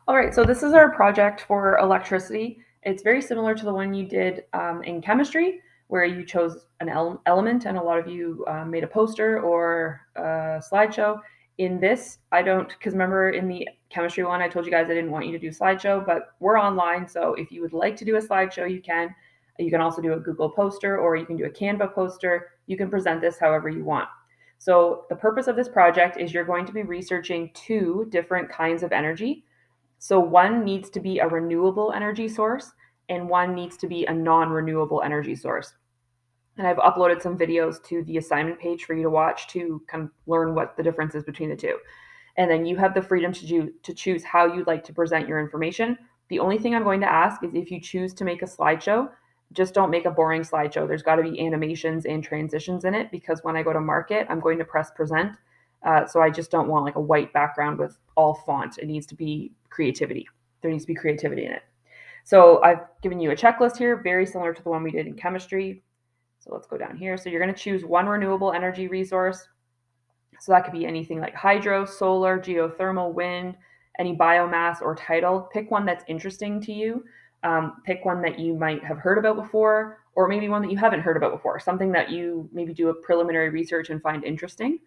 All right, so this is our project for electricity. It's very similar to the one you did in chemistry, where you chose an element and a lot of you made a poster or a slideshow. In this, I don't, because remember in the chemistry one, I told you guys I didn't want you to do slideshow, but we're online. So if you would like to do a slideshow, you can. You can also do a Google poster or you can do a Canva poster. You can present this however you want. So the purpose of this project is you're going to be researching two different kinds of energy. So one needs to be a renewable energy source and one needs to be a non-renewable energy source. And I've uploaded some videos to the assignment page for you to watch to kind of learn what the difference is between the two. And then you have the freedom to choose how you'd like to present your information. The only thing I'm going to ask is if you choose to make a slideshow, just don't make a boring slideshow. There's got to be animations and transitions in it because when I go to market, I'm going to press present. So I just don't want like a white background with all font. It needs to be creativity. There needs to be creativity in it. So I've given you a checklist here, very similar to the one we did in chemistry. So let's go down here. So you're going to choose one renewable energy resource. So that could be anything like hydro, solar, geothermal, wind, any biomass or tidal. Pick one that's interesting to you. Pick one that you might have heard about before, or maybe one that you haven't heard about before, something that you maybe do a preliminary research and find interesting.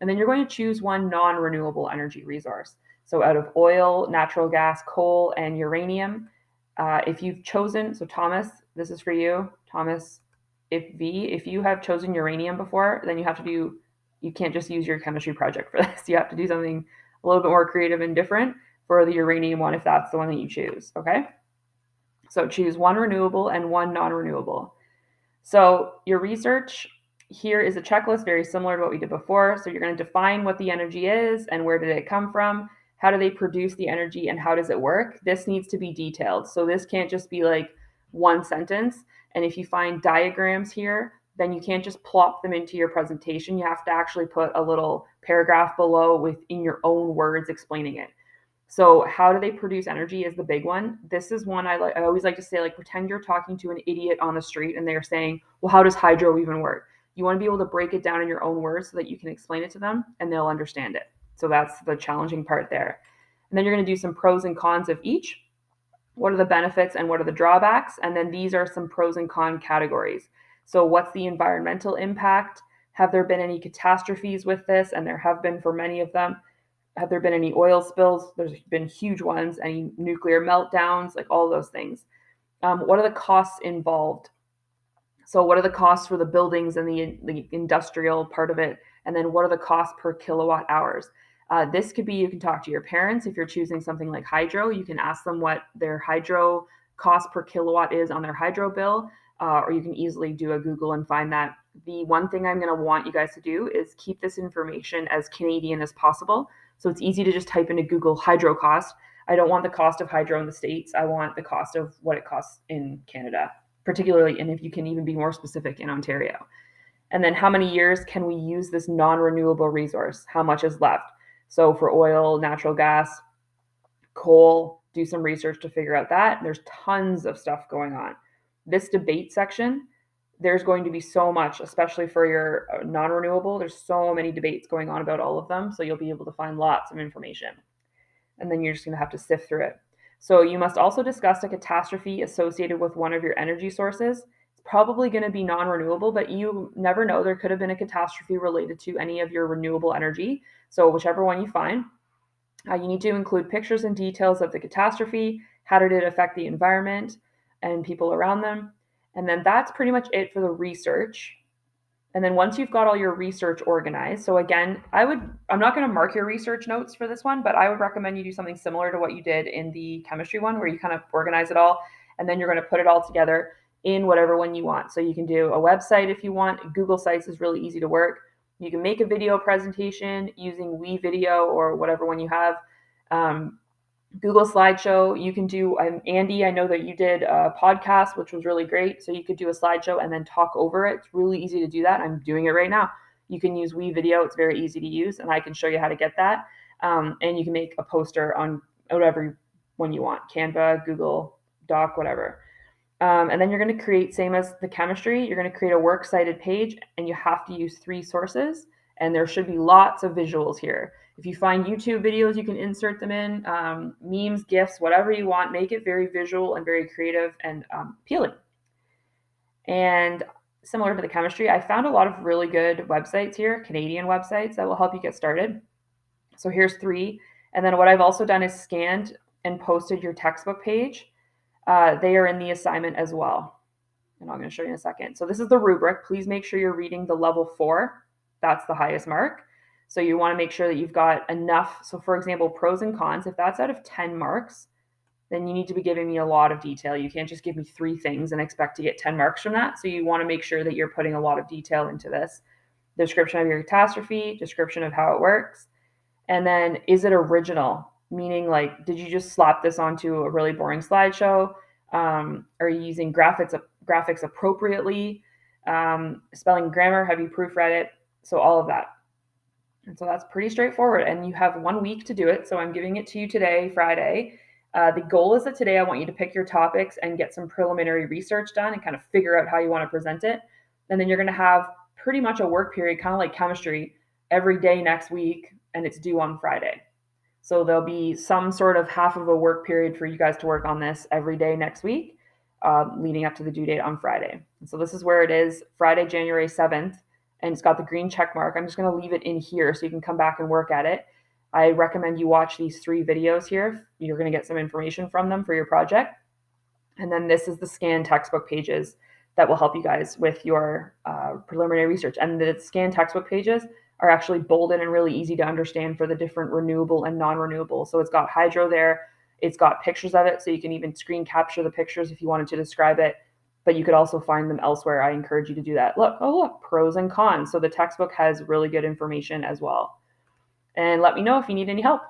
And then you're going to choose one non renewable energy resource. So out of oil, natural gas, coal, and uranium, if you've chosen, so Thomas, this is for you. Thomas, if you have chosen uranium before, then you can't just use your chemistry project for this. You have to do something a little bit more creative and different for the uranium one if that's the one that you choose. Okay. So choose one renewable and one non renewable. So your research here is a checklist very similar to what we did before. So you're going to define what the energy is and where did it come from, how do they produce the energy, and how does it work. This needs to be detailed. So this can't just be like one sentence. And if you find diagrams here, then you can't just plop them into your presentation. You have to actually put a little paragraph below within your own words explaining it. So how do they produce energy is the big one. This is one I always like to say, like, pretend you're talking to an idiot on the street and they're saying, well, how does hydro even work? You want to be able to break it down in your own words so that you can explain it to them and they'll understand it. So that's the challenging part there. And then you're going to do some pros and cons of each. What are the benefits and what are the drawbacks? And then these are some pros and con categories. So what's the environmental impact? Have there been any catastrophes with this? And there have been for many of them. Have there been any oil spills? There's been huge ones, any nuclear meltdowns, like all those things. What are the costs involved? So what are the costs for the buildings and the industrial part of it? And then what are the costs per kilowatt hours? This could be, you can talk to your parents. If you're choosing something like hydro, you can ask them what their hydro cost per kilowatt is on their hydro bill, or you can easily do a Google and find that. The one thing I'm going to want you guys to do is keep this information as Canadian as possible. So it's easy to just type into Google hydro cost. I don't want the cost of hydro in the States. I want the cost of what it costs in Canada, particularly, and if you can even be more specific, in Ontario. And then how many years can we use this non-renewable resource? How much is left? So for oil, natural gas, coal, do some research to figure out that. There's tons of stuff going on. This debate section, there's going to be so much, especially for your non-renewable. There's so many debates going on about all of them. So you'll be able to find lots of information. And then you're just going to have to sift through it. So you must also discuss a catastrophe associated with one of your energy sources. It's probably going to be non-renewable, but you never know. There could have been a catastrophe related to any of your renewable energy. So whichever one you find, you need to include pictures and details of the catastrophe. How did it affect the environment and people around them? And then that's pretty much it for the research. And then once you've got all your research organized, so again, I'm not going to mark your research notes for this one, but I would recommend you do something similar to what you did in the chemistry one, where you kind of organize it all, and then you're going to put it all together in whatever one you want. So you can do a website if you want. Google Sites is really easy to work. You can make a video presentation using WeVideo or whatever one you have. Google slideshow. You can do, Andy, I know that you did a podcast, which was really great. So you could do a slideshow and then talk over it. It's really easy to do that. I'm doing it right now. You can use WeVideo. It's very easy to use, and I can show you how to get that. And you can make a poster on whatever one you want, Canva, Google Doc, whatever. And then you're going to create, same as the chemistry, you're going to create a works cited page, and you have to use 3 sources. And there should be lots of visuals here. If you find YouTube videos, you can insert them in, memes, GIFs, whatever you want. Make it very visual and very creative and appealing. And similar to the chemistry, I found a lot of really good websites here, Canadian websites that will help you get started. So here's 3. And then what I've also done is scanned and posted your textbook page. They are in the assignment as well. And I'm going to show you in a second. So this is the rubric. Please make sure you're reading the level 4. That's the highest mark. So you want to make sure that you've got enough. So for example, pros and cons, if that's out of 10 marks, then you need to be giving me a lot of detail. You can't just give me 3 things and expect to get 10 marks from that. So you want to make sure that you're putting a lot of detail into this. Description of your catastrophe, description of how it works, and then is it original? Meaning, like, did you just slap this onto a really boring slideshow? Are you using graphics appropriately? Spelling, grammar, have you proofread it? So all of that. And so that's pretty straightforward. And you have 1 week to do it. So I'm giving it to you today, Friday. The goal is that today I want you to pick your topics and get some preliminary research done and kind of figure out how you want to present it. And then you're going to have pretty much a work period, kind of like chemistry, every day next week, and it's due on Friday. So there'll be some sort of half of a work period for you guys to work on this every day next week, leading up to the due date on Friday. And so this is where it is, Friday, January 7th, and it's got the green check mark. I'm just going to leave it in here so you can come back and work at it. I recommend you watch these 3 videos here. You're going to get some information from them for your project. And then this is the scanned textbook pages that will help you guys with your preliminary research. And the scanned textbook pages are actually bolded and really easy to understand for the different renewable and non-renewable. So it's got hydro there. It's got pictures of it, so you can even screen capture the pictures if you wanted to describe it. But you could also find them elsewhere. I encourage you to do that. Look, pros and cons. So the textbook has really good information as well. And let me know if you need any help.